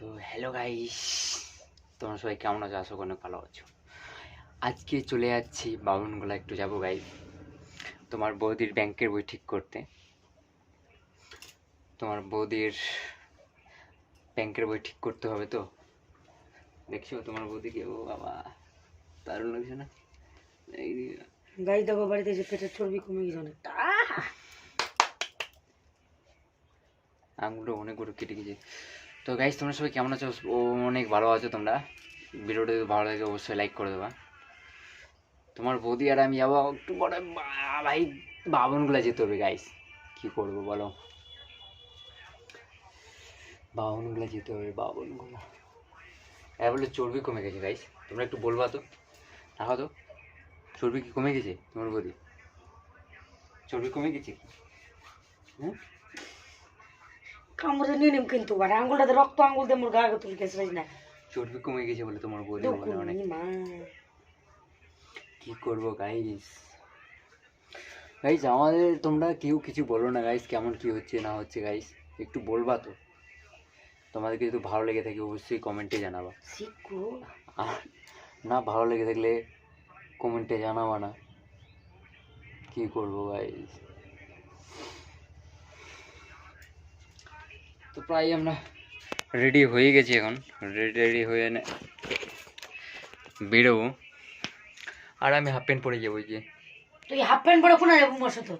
তো hello guys, তোমরা সবাই কেমন আছো? আশা করি অনেক ভালো আছো। আজকে চলে যাচ্ছি বামনগোলা, একটু যাবো গাইস তোমার বৌদির ব্যাংকের বই ঠিক করতে। তোমার বৌদির ব্যাংকের বই ঠিক করতে হবে তো। দেখছো তোমার বৌদিকে? ও বাবা, দারুণ লাগছে না? গাই দেখো বাড়িতে যে পেটের চর্বি কমে গেছে অনেকটা। আঙুলটা অনেক করে কেটে গেছে। তো গাইস তোমরা সবাই কেমন আছো? ও অনেক ভালো আছো তোমরা? ভিডিওটা যদি ভালো লাগে অবশ্যই লাইক করে দেবা। তোমার বৌদি আর আমি যাবো একটু পরে ভাই বামনগোলা যেতে হবে গাইস। কি করবো বলো? বামনগোলা যেতে হবে, বামনগোলা। হ্যাঁ বলে চর্বি কমে গেছে গাইস, তোমরা একটু বলবা তো, রাখো তো। চর্বি কি কমে গেছে তোমার বৌদি? চর্বি কমে গেছে কি? হ্যাঁ কামড়ে নিয়ে নিম কিন্তু আর আঙ্গুলটাতে রক্ত আঙ্গুল দিয়ে মোর গায়ে তুল গেছে না। চর্বি কমে গেছে বলে তোমার বৌদি বলে অনেক। মা কি করবো গাইস? গাইস আমাদের তোমরা কেউ কিছু বলো না গাইস, কেমন কি হচ্ছে না হচ্ছে গাইস, একটু বলবা তো। তোমাদেরকে যদি ভালো লেগে থাকে অবশ্যই কমেন্টে জানাবা। শিখো আর না ভালো লেগে থাকলে কমেন্টে জানাবা না। কি করবো গাইস? তো প্রায় আমরা রেডি হয়ে গেছি, এখন রেডি হয়ে বেরোবো। আর আমি হাফ প্যান্ট পরে যাবো, যে তুই হাফ প্যান্ট পরে কোন যাবো মোর সাথে?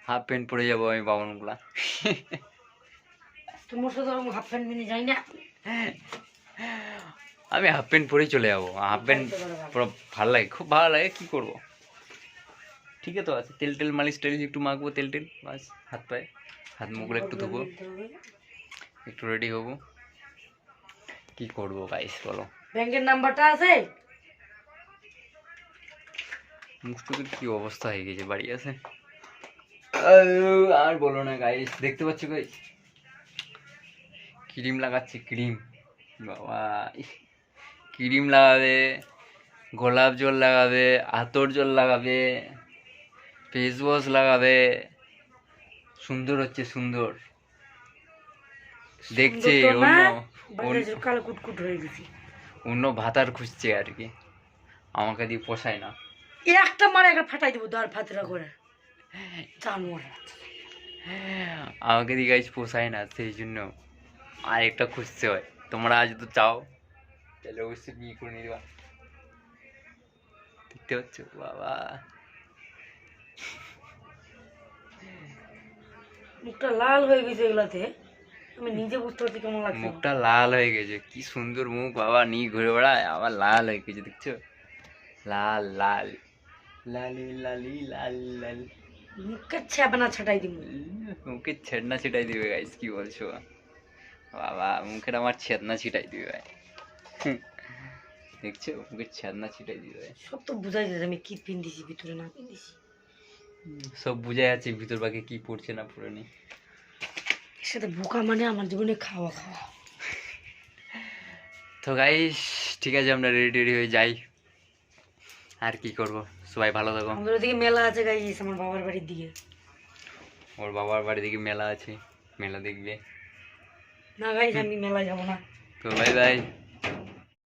হাফ প্যান্ট পরে যাবো আমি বামনগোলা। তুই মোর সাথে হাফ প্যান্ট মিনি যাই না। আমি হাফ প্যান্ট পরেই চলে যাবো। হাফ প্যান্ট পুরো ভালো লাগে, খুব ভালো লাগে। কি করবো? ঠিক আছে তো আছে, তেল টেল মালিশ টালিশ একটু মাখবো, তেল টেল বাস, হাত পায়ে হাত মুখগুলো একটু ধোবো, একটু রেডি হবো। কি করবো গাইস বলো? ব্যাংকের নাম্বারটা আছে? মুখটুকুর কি অবস্থা হয়ে গেছে, বাড়ি আছে। আর বলো না গাইস, দেখতে পাচ্ছ গাইস ক্রিম লাগাচ্ছে, ক্রিম। বাবা ক্রিম লাগাবে, গোলাপ জল লাগাবে, আতর জল লাগাবে, ফেস ওয়াশ লাগাবে। সুন্দর হচ্ছে, সুন্দর দেখছে। কালো কুটকুট হয়ে গেছি। অন্য ভাতার খুঁজছে আর কি, আমাকে দিয়ে পোষায় না। একটা মারে একটা ফাটাই দেবো দর ফাতরা করে জানোয়ার। আমাকে দিয়ে গাইস পোষায় না, সেই জন্য আর একটা খুঁজতে হয়। তোমরা আজ তো চাও তাহলে অবশ্যই বিয়ে করে নিয়ে দেবা। দেখতে পাচ্ছ বাবা, মুখটা লাল হয়ে গেছে এগুলাতে, আমি নিজে বুঝতে পারছি কেমন লাগছে। মুখটা লাল হয়ে গেছে, কি সুন্দর মুখ বাবা, নিয়ে ঘুরে বেড়ায়, আবার লাল হয়ে গেছে দেখছো? লাল লাল লালি লালি লাল লাল। মুখে ছ্যাবনা ছাটাই দিব। মুখে ছেদনা ছিটাই দিবে গাইস, কি বলছো বাবা? মুখের আমার ছেদনা ছিটাই দিবে ভাই। দেখছো মুখের ছেদনা ছিটাই দিবে। সব তো বুঝাই যাচ্ছে আমি কি পিন্দিছি ভিতরে না পিন্দিছি। সব বুঝে যাচ্ছে ভিতর বাকি কি পড়ছে না পড়েনি। সাথে বোকা মানে আমার জীবনে খাওয়া খাওয়া। তো গাইস ঠিক আছে, আমরা রেডি রেডি হয়ে যাই। আর কি করব, সবাই ভালো থাকো। আমাদের ওদিকে মেলা আছে গাইস, আমার বাবার বাড়ির দিকে। ওর বাবার বাড়ি দিকে মেলা আছে, মেলা দেখবে। না গাইস আমি মেলা যাবো না। তো বাই বাই।